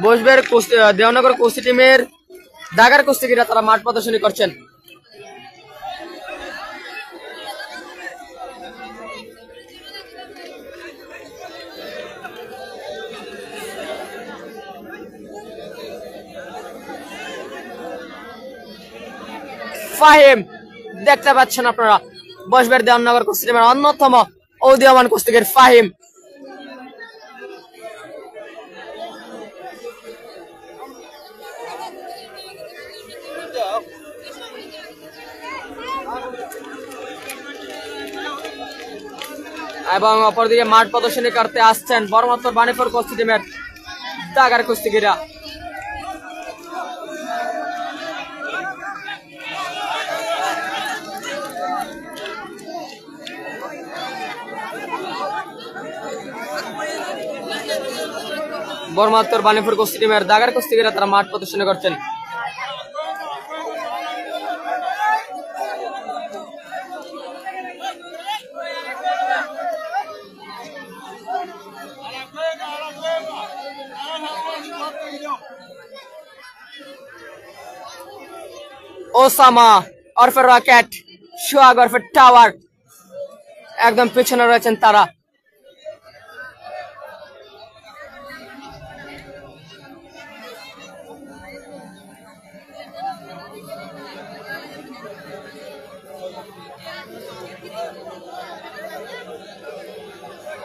বসবের দেওয়ানগর কুস্তি টিমের দাগার কুস্তিগিরা তারা মাঠ প্রদর্শনী করছেন। ফাহিম দেখতে পাচ্ছেন আপনারা, বসবের দেওয়ানগর কুস্তি টিমের অন্যতম উদীয়মান কুস্তিগির ফাহিম। এবং অপরদিকে মাঠ প্রদর্শনী করতে আসছেন বর্মাত্তর বাণীপুর কুস্তি টিমের দাগার কুস্তিগিরা। বর্মাত্তর বাণীপুর কুস্তি টিমের দাগার কুস্তিগিরা তারা মাঠ প্রদর্শনী করছেন। ওসামা ওরফে রকেট, সোহাগ ওরফে টাওয়ার একদম পেছনে রয়েছেন তারা।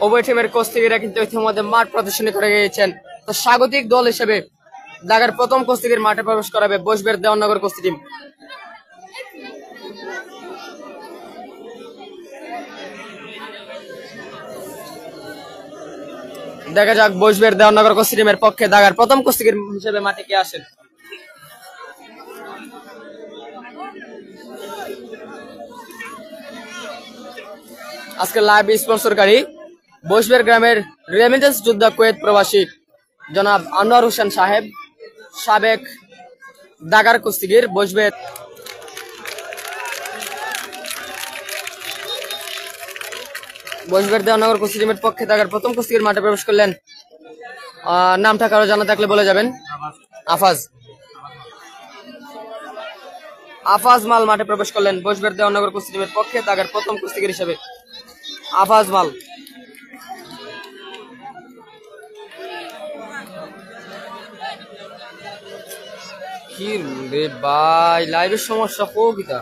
উভয় টিমের কুস্তিগিরা কিন্তু ইতিমধ্যে মাঠ প্রদর্শনী করে গিয়েছেন। তো স্বাগতিক দল হিসেবে ঢাকার প্রথম কুস্তিগির মাঠে প্রবেশ করাবে বসবের দেওয়ানগর কুস্তি টিম। দেখা যাক বসবের দেওয়ানগর কুস্তি টিমের পক্ষে ঢাকার প্রথম কুস্তিগির হিসেবে মাঠে কে আসেন। আজকে লাইভ স্পন্সরকারী বসবের গ্রামের রেমিটেন্স যোদ্ধা কুয়েত প্রবাসী জনাব আনোয়ার হোসেন সাহেব, সাবেক দাগার কুস্তিগির বসবের। বসবের দেওয়ানগর কুস্তি টিমের পক্ষে দাগার প্রথম কুস্তিগির মাঠে প্রবেশ করলেন। নামটা কারো জানা থাকলে বলে যাবেন। আফাজ আফাজ মাল মাঠে প্রবেশ করলেন বসবের দেওয়ানগর কুস্তি টিমের পক্ষে দাগার প্রথম কুস্তিগির হিসেবে। আফাজ মাল কি রে ভাই, লাইভের সমস্যা হোক এটা।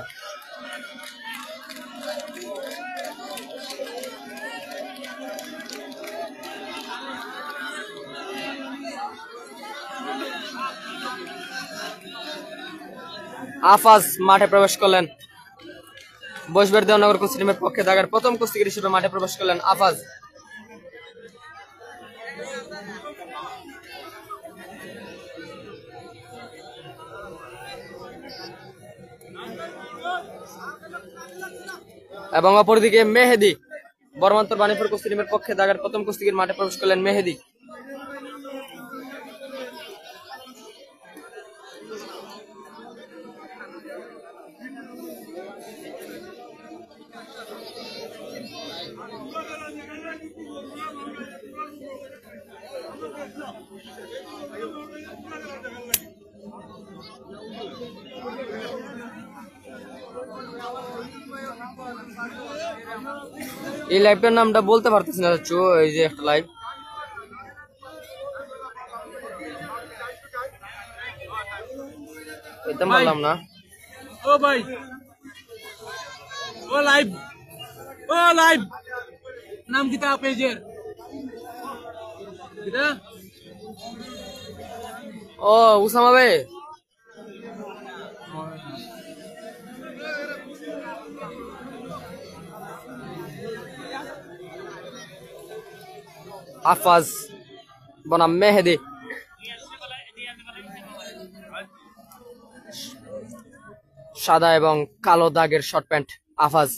আফাজ মাঠে প্রবেশ করলেন বসবের দেওয়ানগর কুস্তি টিমের পক্ষে দাগার প্রথম কুস্তিগির হিসেবে মাঠে প্রবেশ করলেন আফাজ। এবং অপরদিকে মেহেদি বর্মান্তর বাণীপুর কুস্তি টিমের পক্ষে দাগার প্রথম কুস্তিগির মাঠে প্রবেশ করলেন মেহেদি। এই লাইভটার নামটা বলতে পারতেছি না, এই যে একটা লাইভ এটা বললাম না। ও ভাই, ও লাইভ নাম কিতা পেজের কিতা? ও উসামা ভাই, আফাজ বনাম মেহেদি। সাদা এবং কালো দাগের শর্ট প্যান্ট আফাজ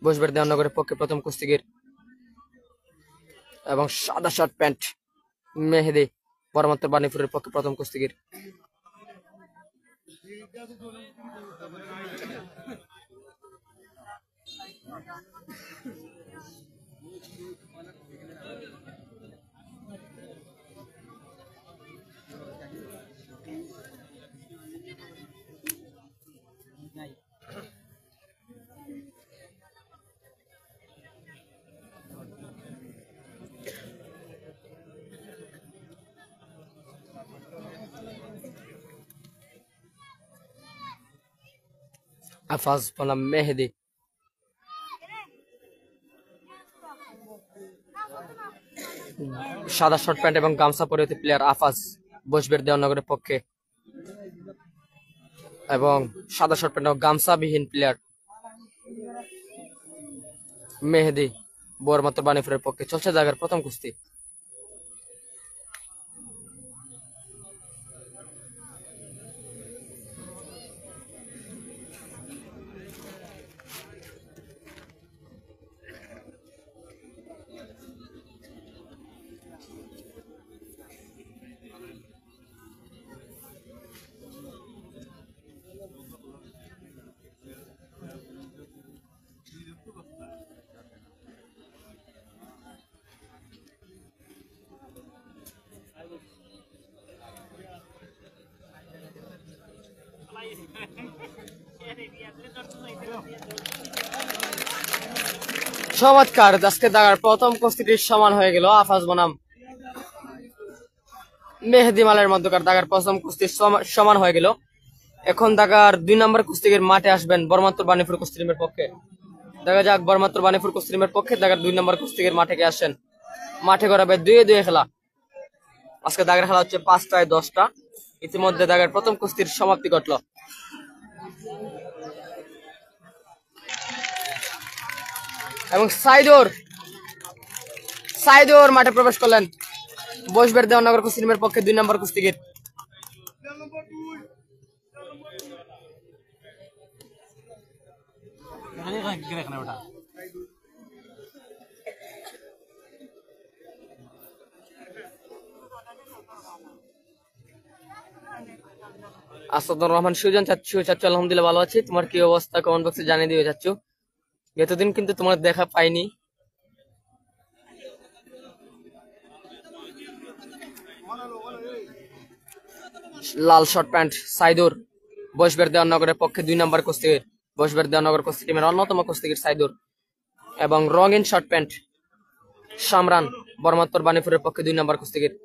বসবের দেওয়ানগরের পক্ষে প্রথম কুস্তিগির, এবং সাদা শর্ট প্যান্ট মেহেদি বর্মান্তর বাণীপুরের পক্ষে প্রথম কুস্তিগির। আফাজ বনাম মেহেদি। সাদা শর্ট প্যান্ট এবং গামছা পরিহিত প্লেয়ার আফাজ বসবের দেওয়ানগরের পক্ষে, এবং সাদা শর্ট প্যান্ট ও গামছা বিহীন প্লেয়ার মেহেদি বরমাত্র বানিপুরের পক্ষে। চলছে জায়গার প্রথম কুস্তি। চমৎকার, আজকে দাগার প্রথম কুস্তিটি সমান হয়ে গেল। আফাজ বনাম মেহেদি মালের মধ্যকার দাগার প্রথম কুস্তি সমান হয়ে গেল। এখন দাগার 2 নম্বর কুস্তিগির মাঠে আসবেন বরমাত্র বানিপুর কুস্তি টিমের পক্ষে। দেখা যাক বরমাত্র বানিপুর কুস্তি টিমের পক্ষে দাগার 2 নম্বর কুস্তিগির মাঠে কে আসেন। মাঠে করাবে 2-2 খেলা। আজকে দাগের খেলা হচ্ছে 5টায় 10টা। ইতিমধ্যে দাগের প্রথম কুস্তির সমাপ্তি ঘটল। এবং সাইদুর মাঠে প্রবেশ করলেন। বসবের দেওয়ানগর কুস্তি টিমের পক্ষে 2 নম্বর কুস্তিগির। আসাদুর রহমান সুজন চাচ্ছু আলহামদুলিল্লাহ ভালো আছি। তোমার কি অবস্থা কমেন্ট বক্সে জানিয়ে দিয়ে যাচ্ছ। এতদিন কিন্তু তোমার দেখা পাইনি। লাল শর্ট প্যান্ট সাইদুর বসবের দেওয়ানগরের পক্ষে 2 নম্বর কুস্তিগির। বসবের দেওয়ানগর কুস্তি টিমের অন্যতম কুস্তিগির সাইদুর, এবং রঙিন শর্ট প্যান্ট শামরান বরমাত্র বানিপুরের পক্ষে 2 নম্বর কুস্তিগির।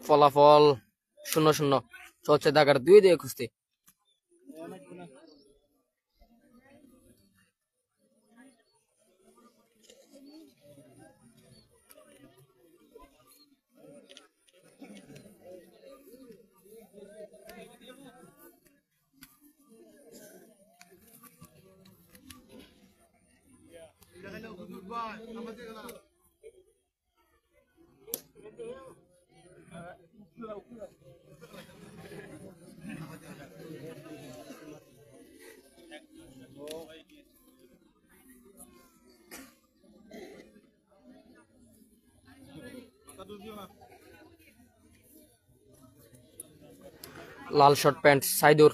ফলাফল 0-0। চলছে দাগার 2-2 কুস্তি। লাল শর্ট প্যান্ট সাইদুর,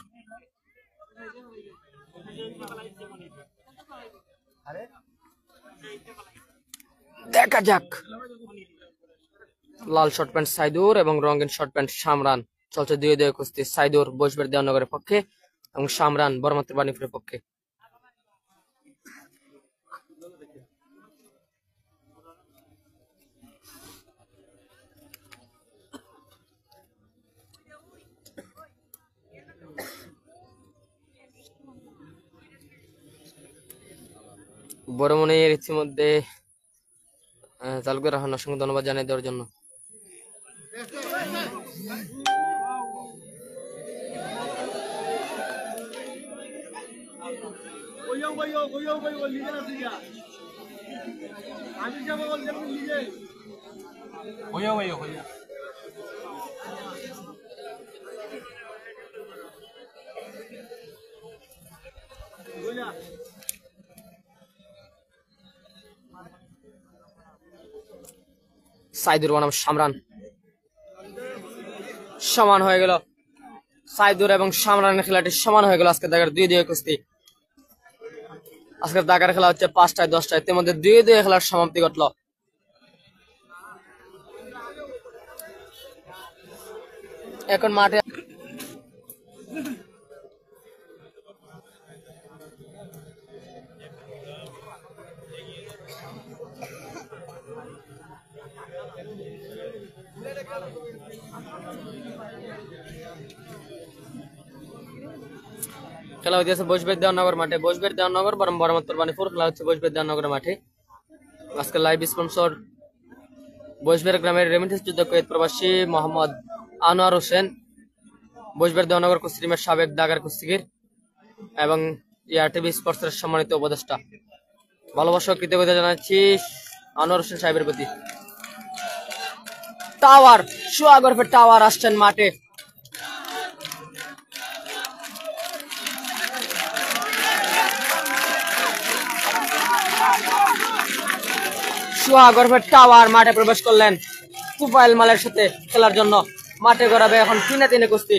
দেখা যাক। লাল শর্ট প্যান্ট সাইদুর এবং রঙিন শর্ট প্যান্ট শামরান। চলছে 2-2 কুস্তি। সাইদুর বসবের দেওয়ানগরের পক্ষে এবং শামরান বরমাত্র বানিপুরের পক্ষে। বড়মনির ইতিমধ্যে চালু করে রাখার অসংখ্য ধন্যবাদ জানিয়ে দেওয়ার জন্য। সাইদুর বনাম শামরান সমান হয়ে গেল। সাইদুর এবং শামরানের খেলাটি সমান হয়ে গেল। আজকে দাগার 2-2 কুস্তি। আজকের দাগার খেলা হচ্ছে 5টায় 10টা। ইতিমধ্যে 2-2 খেলার সমাপ্তি ঘটল। এখন মাঠে খেলা হইতেছে বসবের দেওয়ানগর মাঠে। বসবের দেওয়ানগর বরং বরমাত্তর বানিপুর খেলা হচ্ছে বসবের দেওয়ানগর মাঠে। আজকে লাইভ স্পন্সর বসবের গ্রামের রেমিটেন্স যুদ্ধ কুয়েত প্রবাসী মোহাম্মদ আনোয়ার হোসেন, বসবের দেওয়ানগর কুস্তিমের সাবেক দাগার কুস্তিগির এবং টিভি স্পোর্টসের সম্মানিত উপদেষ্টা। ভালোবাসা ও কৃতজ্ঞতা জানাচ্ছি আনোয়ার হোসেন সাহেবের প্রতি। টাওয়ার সোয়াগরফের টাওয়ার আসছেন মাঠে। সোয়াগরফের টাওয়ার মাঠে প্রবেশ করলেন তুফাইল মালের সাথে খেলার জন্য। মাঠে গড়াবে এখন 3-3 কুস্তি।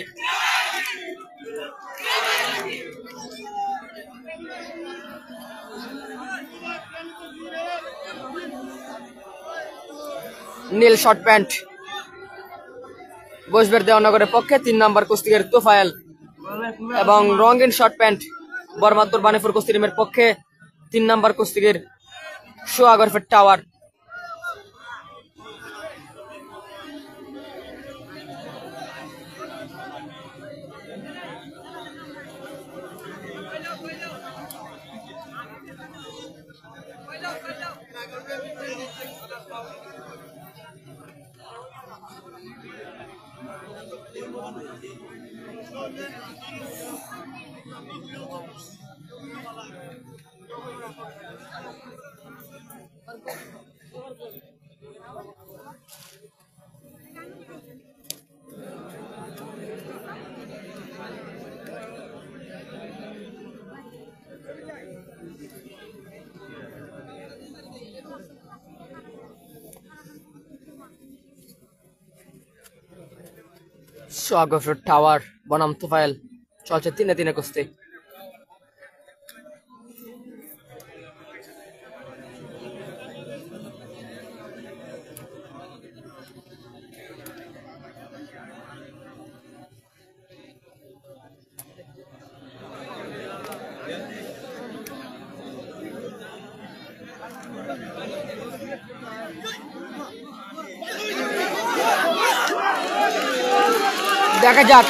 নীল শর্ট প্যান্ট বসবের দেওয়ানগরের পক্ষে 3 নম্বর কুস্তিগির তুফাইল এবং রঙিন শর্ট প্যান্ট বরমাত্তর বানিপুর কুস্তি টিমের পক্ষে 3 নম্বর কুস্তিগির সোয়াগরফের টাওয়ার। সোয়াগরফের টাওয়ার বনাম তুফাইল চলছে 3-3 কুস্তি। দেখা যাক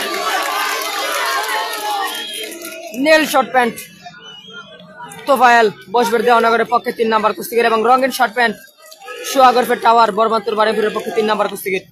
নীল শর্ট প্যান্ট তোফায়েল বসবের দেওয়ানগরের পক্ষে 3 নম্বর কুস্তিগির এবং রঙিন শর্ট প্যান্ট সোয়াগরফের টাওয়ার বরমাত্তর বানিপুরের পক্ষে 3 নম্বর কুস্তিগির।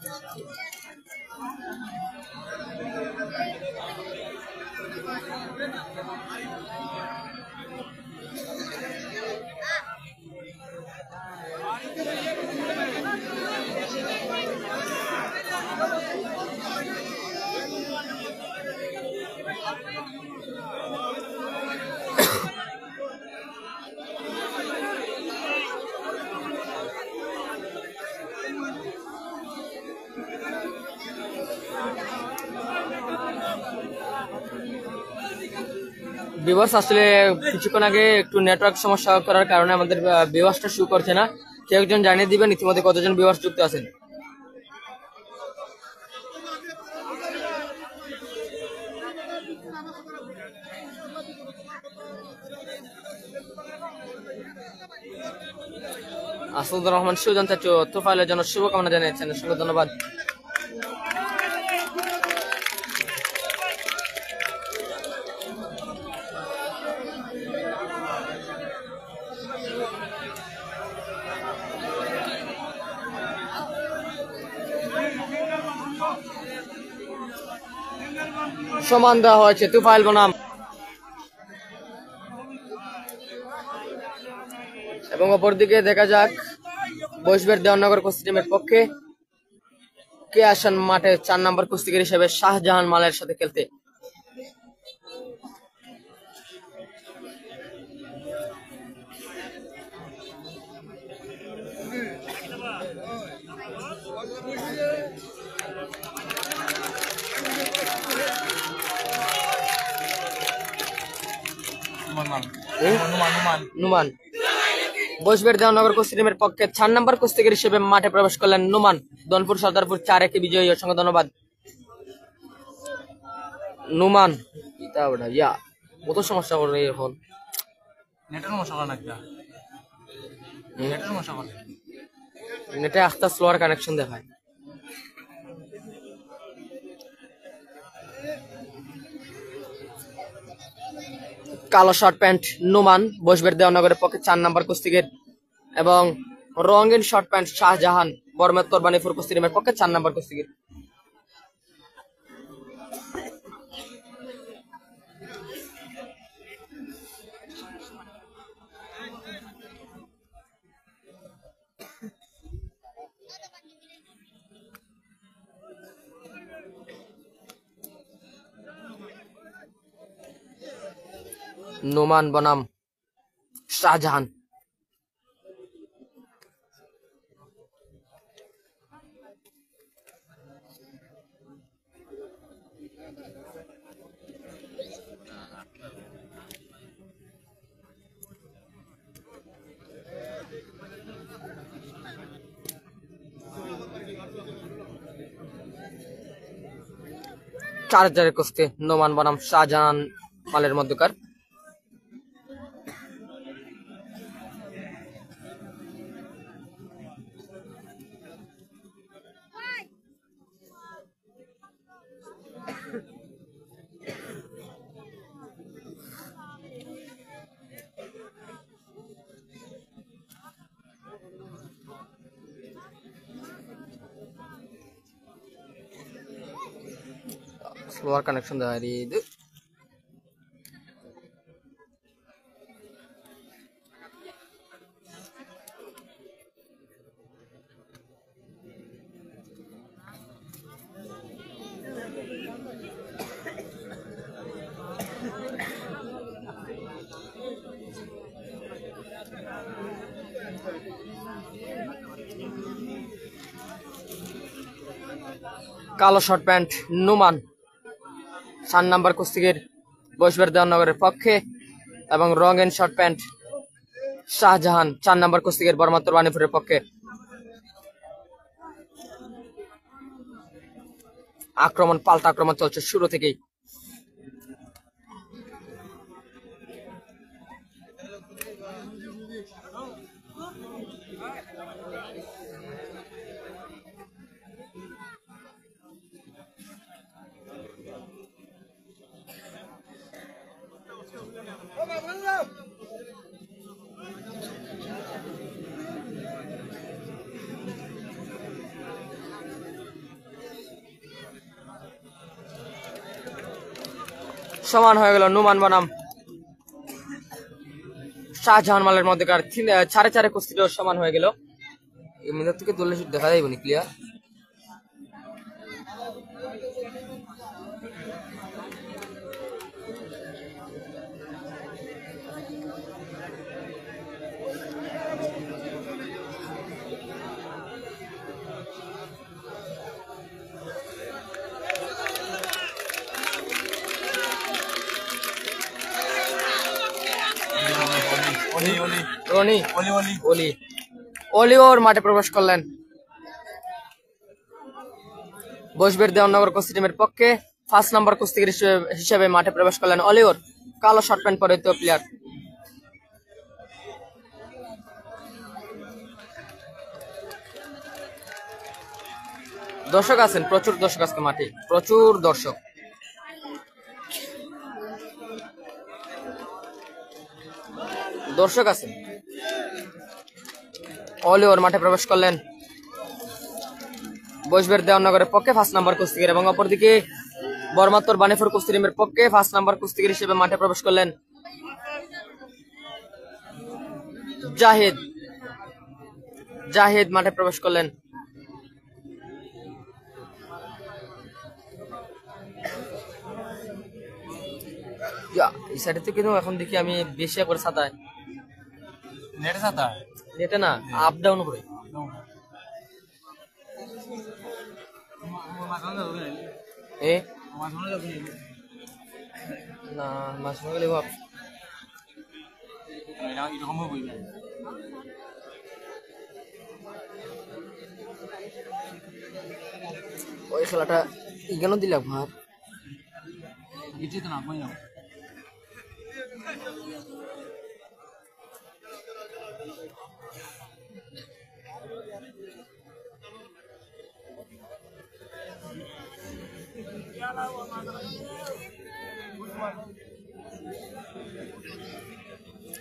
ভিউয়ার্স আসলে কিছুক্ষণ আগে একটু নেটওয়ার্ক সমস্যা করার কারণে আমাদের ভিউয়ার্সটা শো করছে না। কেউ একজন জানিয়ে দিবেন ইতিমধ্যে কতজন ভিউয়ার্স যুক্ত আছেন। আসাদুর রহমান সুজন চাচু তোফাইলের জন্য শুভকামনা জানিয়েছেন, অসংখ্য ধন্যবাদ। সমান দেওয়া হয়েছে তুফাইল বনাম এবং অপরদিকে দেখা যাক বসবের দেওয়ানগর কুস্তি টিমের পক্ষে কে আসেন মাঠে 4 নম্বর কুস্তিগির হিসেবে শাহজাহান মালের সাথে খেলতে। নুমান বসবের দেওয়ানগর কুস্তি টিমের পক্ষে 4 নম্বর কুস্তিগির হিসেবে মাঠে প্রবেশ করলেন নুমান। দনপুর সর্দারপুর 4-1 বিজয়ী, অসংখ্য ধন্যবাদ। নুমান ইতা ওটা ইয়া কত সমস্যা করে এখন নেটের মশা নাকি নেটের মশা করে নেটে আস্তে স্লোয়ার কানেকশন দেখায় কালো শর্ট প্যান্ট নুমান বসবের দেওয়ানগরের পক্ষে 4 নম্বর কুস্তিগির এবং রঙিন শর্ট প্যান্ট শাহজাহান বর্মাত্তর বানিপুর কুস্তি টিমের পক্ষে 4 নম্বর কুস্তিগির নুমান বনাম শাহজাহান চার চারের কুস্তি নোমান বনাম শাহজাহান মালের মধ্যকার স্লোয়ার কানেকশন দেওয়া ಇದು কালো শর্ট প্যান্ট নুমান 4 নম্বর কুস্তিগির বসবের দেওয়ানগরের পক্ষে এবং রঙিন শর্ট প্যান্ট শাহজাহান 4 নম্বর কুস্তিগির বর্মাত্তর বানিপুরের পক্ষে আক্রমণ পাল্টা আক্রমণ চলছে শুরু থেকেই সমান হয়ে গেল নুমান বনাম শাহজাহান মালের মধ্যেকার 4-4 কুস্তিটাও সমান হয়ে গেল এমনি থেকে দলে দেখা যাইব নি ক্লিয়ার রনি অলি ওর মাঠে প্রবেশ করলেন বসবের দেওয়ানগর কুস্তি টিমের পক্ষে 5 নম্বর কুস্তিগির হিসেবে মাঠে প্রবেশ করলেন অলিওর কালো শর্ট প্যান্ট পরিহিত প্লেয়ার দর্শক আছেন প্রচুর দর্শক আজকে মাঠে প্রচুর দর্শক দর্শক আছেন অলিওর মাঠে প্রবেশ করলেন বসবের দেওয়ানগরের পক্ষে 5 নম্বর কুস্তিগির এবং অপরদিকে বর্মাত্তর বানিপুর কুস্তি টিমের পক্ষে 5 নম্বর কুস্তিগির হিসেবে মাঠে প্রবেশ করলেন জাহিদ মাঠে প্রবেশ করলেন এই সাইডে থেকে এখন দেখি আমি বেশি করে ছাতায় নেটে না আপ ডাউন করে এ না মাছ গেলে ভাব ওই খেলাটা কেন দিলাম ভাব কিছু তো না কই না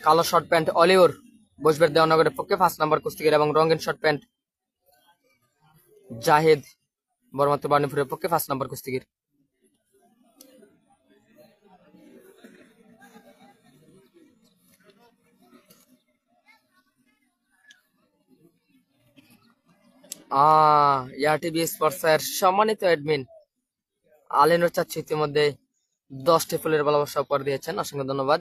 কালো শর্ট প্যান্ট অলিওর বসবের দেওয়ানগরের পক্ষে 5 নম্বর কুস্তিগির এবং রঙিন শর্ট প্যান্ট জাহেদ বর্মাত্র বানিপুরের পক্ষে 5 নম্বর কুস্তিগির। টিভি স্পোর্টস এর সম্মানিত অ্যাডমিন আলিনুর চাচ্ছি ইতিমধ্যে 10টি ফুলের ভালোবাসা উপহার দিয়েছেন, অসংখ্য ধন্যবাদ।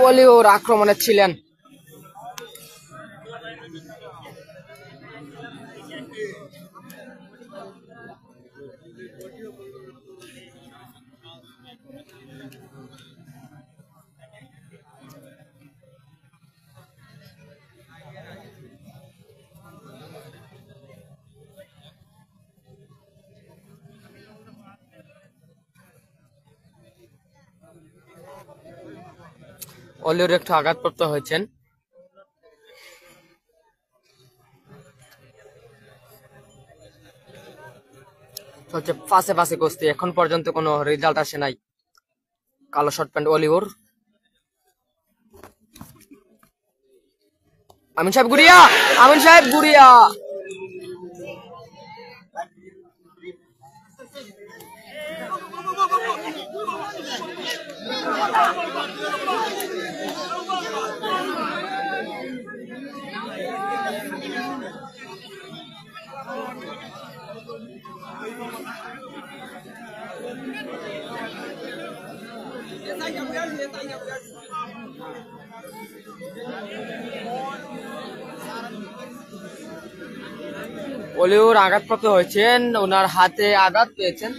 ওলিওর আক্রমণে ছিলেন, অলিওর একটু আঘাতপ্রাপ্ত হয়েছেন। হচ্ছে পাশে পাশে কুস্তি, এখন পর্যন্ত কোনো রেজাল্ট আসে নাই। কালো শর্ট প্যান্ট অলিওর, আমিন সাহেব গুড়িয়া, আমিন সাহেব গুড়িয়া। অলিওর আঘাতপ্রাপ্ত হয়েছেন, ওনার হাতে আঘাত পেয়েছেন।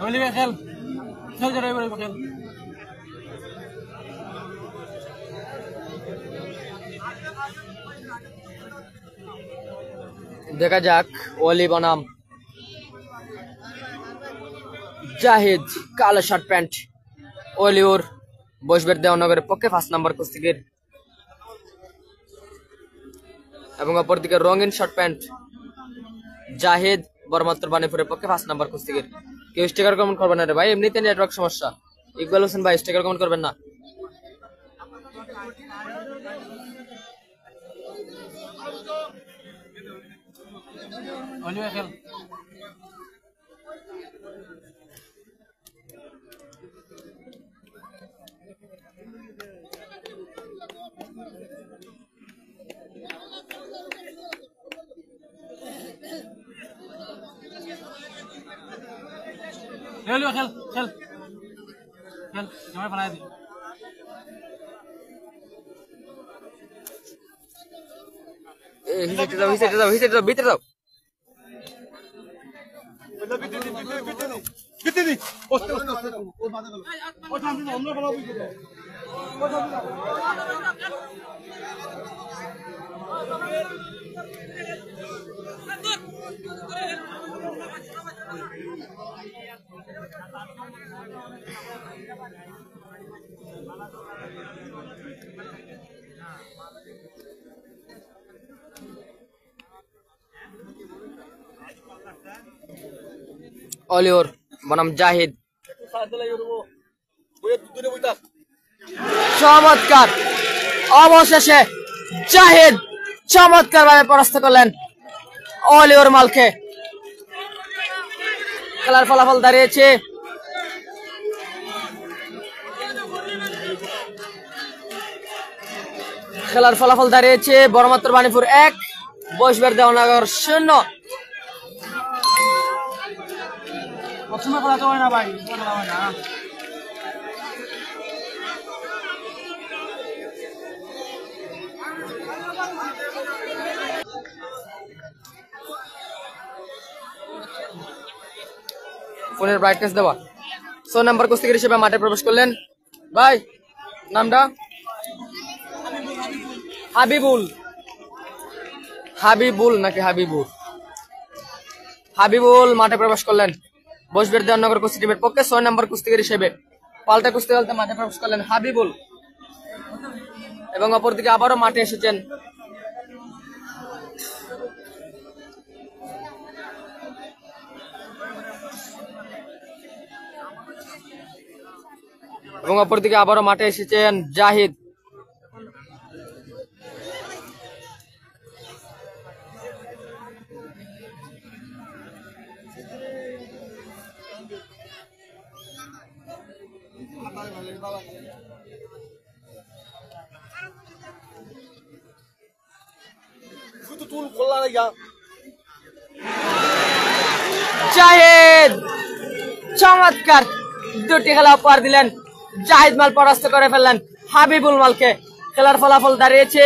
বলিবে খেল খেল জড়াই বলিবে খেল দেখা যাক অলি বনাম জাহিদ। কালো শার্ট প্যান্ট অলিওর বসবের দেওয়ানগরের পক্ষে 5 নম্বর কুস্তিগির এবং অপরদিকে রঙিন শার্ট প্যান্ট জাহিদ বর্মাত্র বানিপুরের পক্ষে 5 নম্বর কুস্তিগির। কেউ স্টিকার কমেন্ট করবেন না রে ভাই, এমনিতে নেটওয়ার্ক সমস্যা। ইকবাল হোসেন ভাই স্টিকার কমেন্ট করবেন না। বলিবে খেল বলিবে খেল খেল খেল জমাই বানাই দি হিসেবে যাও ভিতরে যাও। অলিওর বনাম জাহিদ। চমৎকার, অবশেষে জাহিদ চমৎকার ভাবে পরাস্ত করলেন অলিওর মালকে। খেলার ফলাফল দাঁড়িয়েছে বড়মাত্র বানিপুর ১, বৈশবের দেওয়ানগর ০। সবসময় খেলা তো হয় না ভাই, খেলা হয় না। ফোনের ব্রাইটনেস দেওয়া। ৬ নম্বর কুস্তিগির হিসেবে মাঠে প্রবেশ করলেন ভাই, নামটা হাবিবুল নাকি হাবিবুল মাঠে প্রবেশ করলেন বৈশবের দেওয়ানগর কুস্তি টিমের পক্ষে ৬ নম্বর কুস্তিগির হিসেবে। পাল্টা কুস্তি খেলতে মাঠে প্রবেশ করলেন হাবিবুল, এবং অপরদিকে আবারও মাঠে এসেছেন জাহিদ। জাহিদ চমৎকার দুটি খেলা উপহার দিলেন, জাহিদ মাল পরাস্ত করে ফেললেন হাবিবুল মালকে। খেলার ফলাফল দাঁড়িয়েছে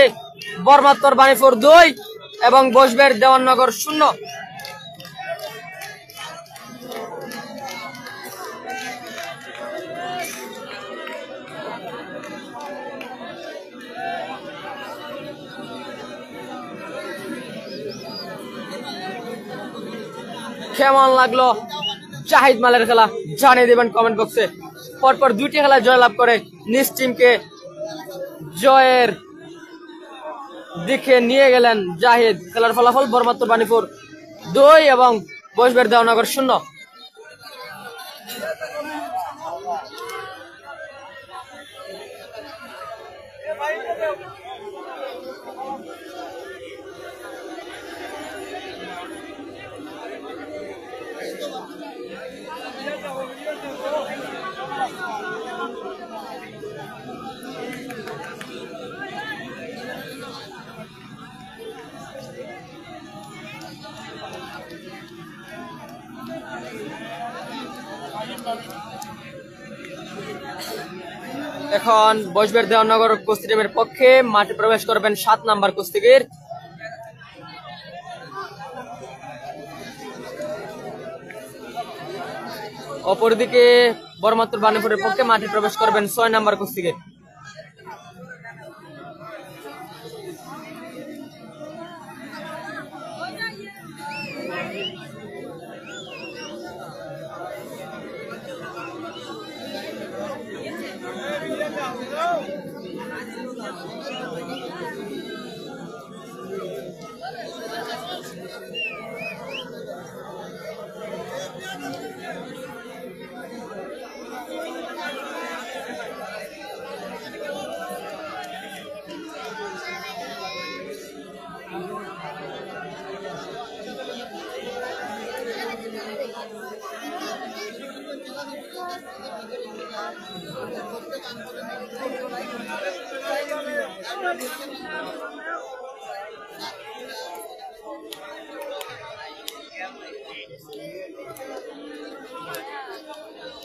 বড়মাত্তর বানিপুর ২ এবং বৈশবের দেওয়ানগর ০। কেমন লাগলো জাহিদ মালের খেলা জানিয়ে দেবেন কমেন্ট বক্সে। পরপর ২টি খেলা জয়লাভ করে নিজ টিমকে জয়ের দিকে নিয়ে গেলেন জাহিদ। খেলার ফলাফল বড়মাত্তর বানিপুর ২ এবং বৈশবের দেওয়ানগর ০। এখন বৈশবের দেওয়ানগর কুস্তি টিমের পক্ষে মাঠে প্রবেশ করবেন ৭ নম্বর কুস্তিগির অপরদিকে বড়মাত্তর বানিপুরের পক্ষে মাঠে প্রবেশ করবেন ৬ নম্বর কুস্তিগির।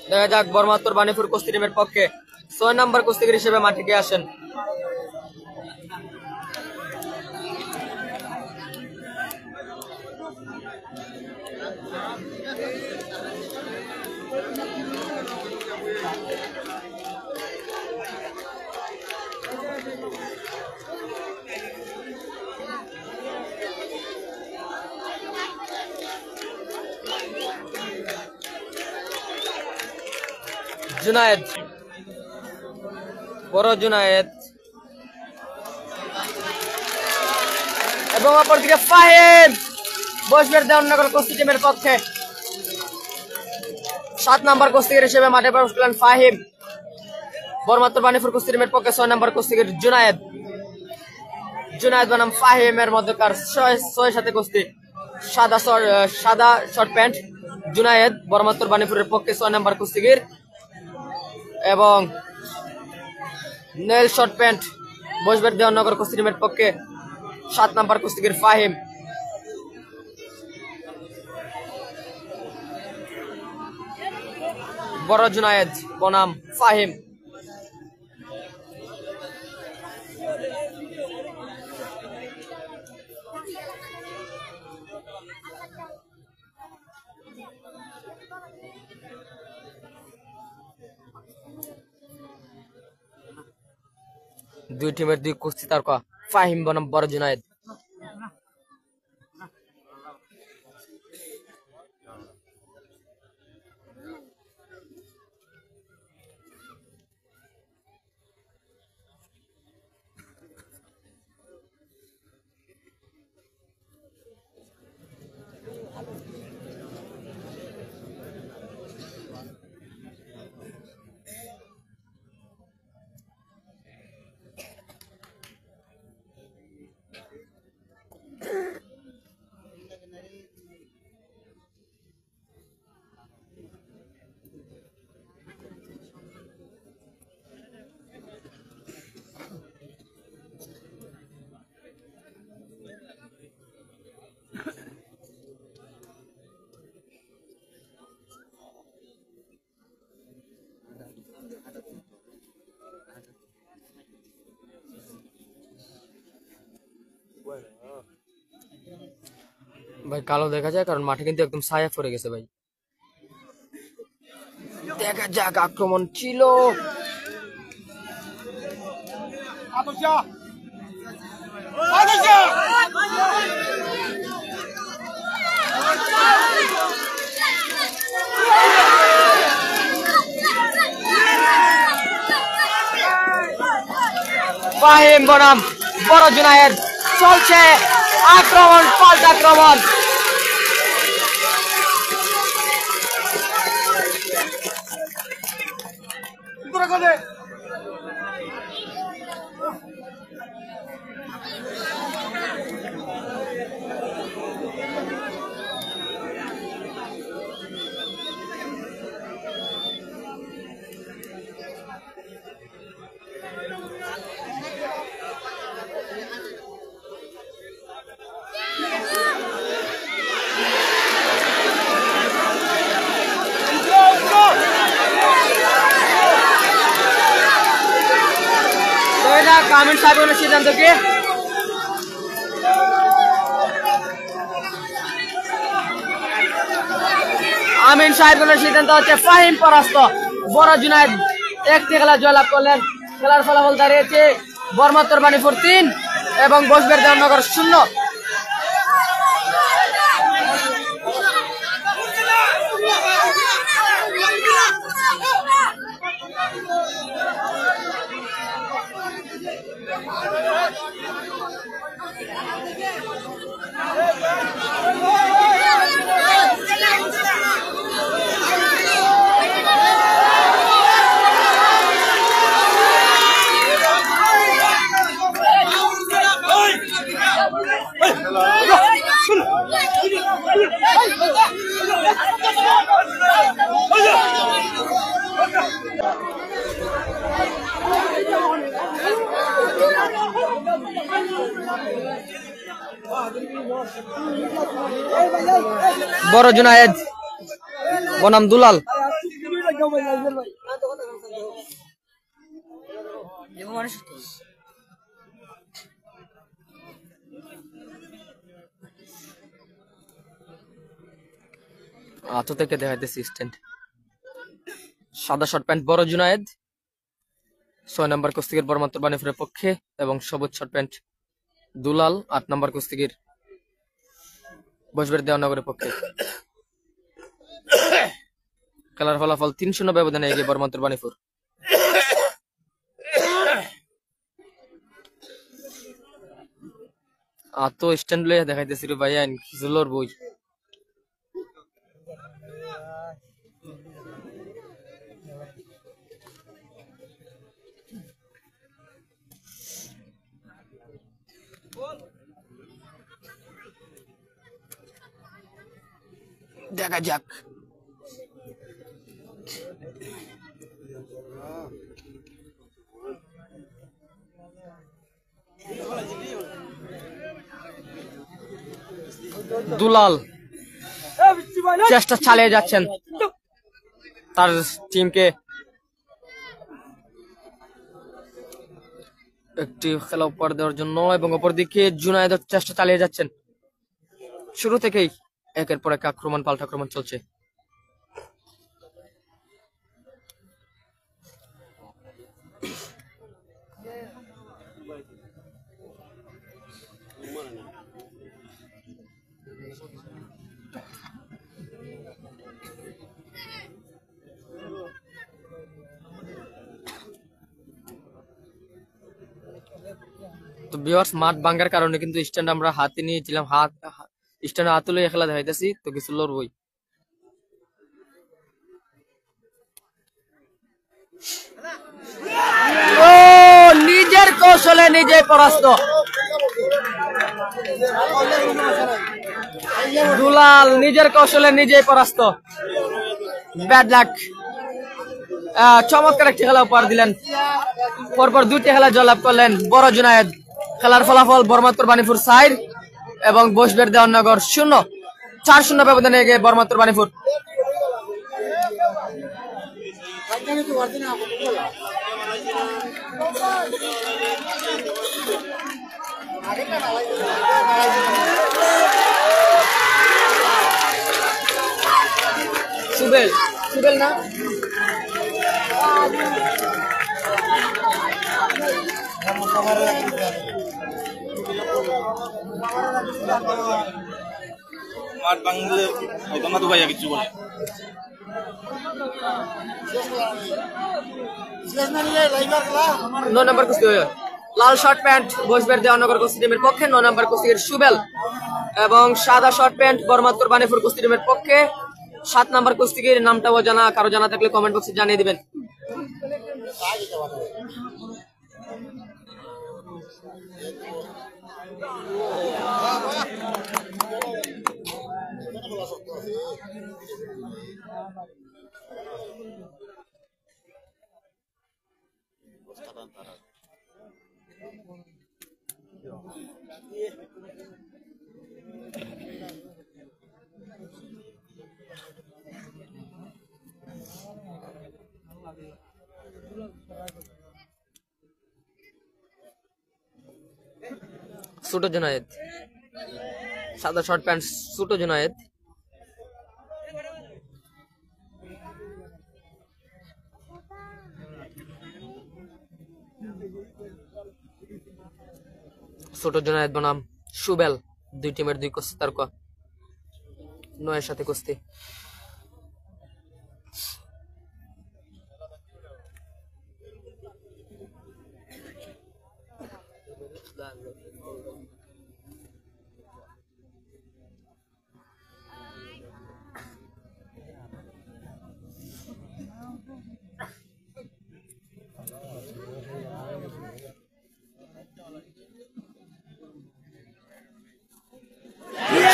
দেখা যাক বড়মাত্তর বানিপুর কুস্তি টিমের পক্ষে ৬ নম্বর কুস্তিগির হিসেবে মাঠে কে আসেন। জুনায়েদ, বড় জুনায়েদ এবং অপরদিকে ফাহিম বসবের দেওয়ানগর কুস্তি টিমের পক্ষে 7 নম্বর কুস্তিগির হিসেবে মাঠে প্রবেশ করলেন ফাহিম। বরমাত্র বানিপুর কুস্তি টিমের পক্ষে 6 নম্বর কুস্তিগির জুনায়েদ। জুনায়েদ বনাম ফাহিমের মধ্যকার 6-7 কুস্তি। সাদা শর্ট প্যান্ট জুনায়েদ বরমাত্র বানিপুরের পক্ষে 6 নম্বর কুস্তিগির এবং নীল শর্ট প্যান্ট বসবের দেওয়ানগর কুস্তি টিমের পক্ষে 7 নম্বর কুস্তিগির ফাহিম। বড় জুনায়েদ বনাম ফাহিম। দুই টিমের দুই কুস্তি তারকা ফাহিম বনাম বড় জুনায়েদ। ভাই কালো দেখা যায় কারণ মাঠে কিন্তু একদম ছায়া পড়ে গেছে ভাই। দেখা যাক আক্রমণ ছিল ফাহিম বনাম বড় জুনায়েদ। চলছে আক্রমণ, পাল্টা আক্রমণ। আমিন সাহেবের সিদ্ধান্ত কি? আমিন সাহেবের সিদ্ধান্ত হচ্ছে ফাহিম পরাস্ত, বড় জুনায়েদ একটি খেলা জয়লাভ করলেন। খেলার ফলাফল দাঁড়িয়েছে বরমাত্র বানিপুর 3 এবং বসবের দেওয়ানগর 0। বড় জুনায়েদ বনাম দুলাল। আতো থেকে দেখাইতেছি স্ট্যান্ড। সাদা শর্ট প্যান্ট বড় জুনায়েদ 6 নম্বর কুস্তিগির বরমাত্র বানিপুরের পক্ষে এবং সবুজ শর্ট প্যান্ট দুলাল 8 নম্বর কুস্তিগির বসবের দেওয়ানগরের পক্ষে। খেলার ফলাফল 3-0 ব্যবধানে এগিয়ে বর্মাত্তর বানিপুর। তো স্ট্যান্ড লইয়া দেখাইতেছি রে ভাইয়া, কিছু লড়বই। দেখা যাক। দুলাল চেষ্টা চালিয়ে যাচ্ছেন তার টিমকে একটি খেলা উপহার দেওয়ার জন্য, এবং অপরদিকে জুনায়েদ চেষ্টা চালিয়ে যাচ্ছেন। শুরু থেকেই একের পর এক আক্রমণ, পাল্টা আক্রমণ চলছে। তো ভিউয়ার্স, মাঠ ভাঙার কারণে কিন্তু স্ট্যান্ড আমরা হাতে নিয়েছিলাম, স্ট্যান্ড হাতে লইয়া খেলা দেখাইতেছি, তো কিছু লড়বই। ও নিজের কৌশলে নিজে পরাস্ত। দুলাল নিজের কৌশলে নিজে পরাস্ত। Bad luck. চমৎকার একটি খেলা উপহার দিলেন, পরপর দুইটি খেলা জয়লাভ করলেন বড় জুনায়েদ। খেলার ফলাফল বর্মাত্তর বানিপুর 4 এবং বসবের দেওয়ানগর 0। 4-0 ব্যবধানে এগিয়ে বর্মাত্তর বানিপুর। সুবেল না মাঠ ভাঙলে হয়তো না তো ভাইয়া কিছু বলে। নয় নম্বর কুস্তি লাল শর্ট প্যান্ট বসবের দেওয়ানগর কুস্তি টিমের পক্ষে, 9 নম্বর কুস্তির সুবেল, এবং সাদা শর্ট প্যান্ট বর্মাত্তর বানিপুর কুস্তি টিমের পক্ষে 7 নম্বর কুস্তিগির নামটাও জানা, কারো জানা থাকলে কমেন্ট বক্সে জানিয়ে দিবেন। ছোট জুনায়েদ, সাদা শর্ট প্যান্ট ছোট জুনায়েদ। ছোট জুনায়েদ বনাম সুবেল, দুই টিমের 2 কুস্তি তারকা, 9-এর সাথে কুস্তি।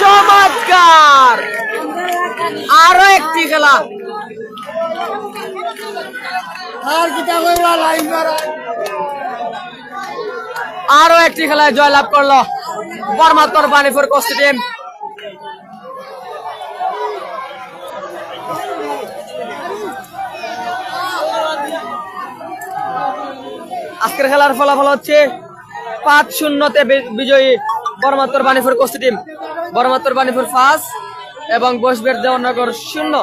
চমৎকার আরো একটি খেলা, আরো একটি খেলায় জয়লাভ করলো বর্মাত্তর বানিপুর কুস্তি টিম। আজকের খেলার ফলাফল হচ্ছে 5-0 বিজয়ী বর্মাত্তর বানিপুর কুস্তি টিম। বর্মাত্তর বানিপুর 5 এবং বসবের দেওয়ানগর 0।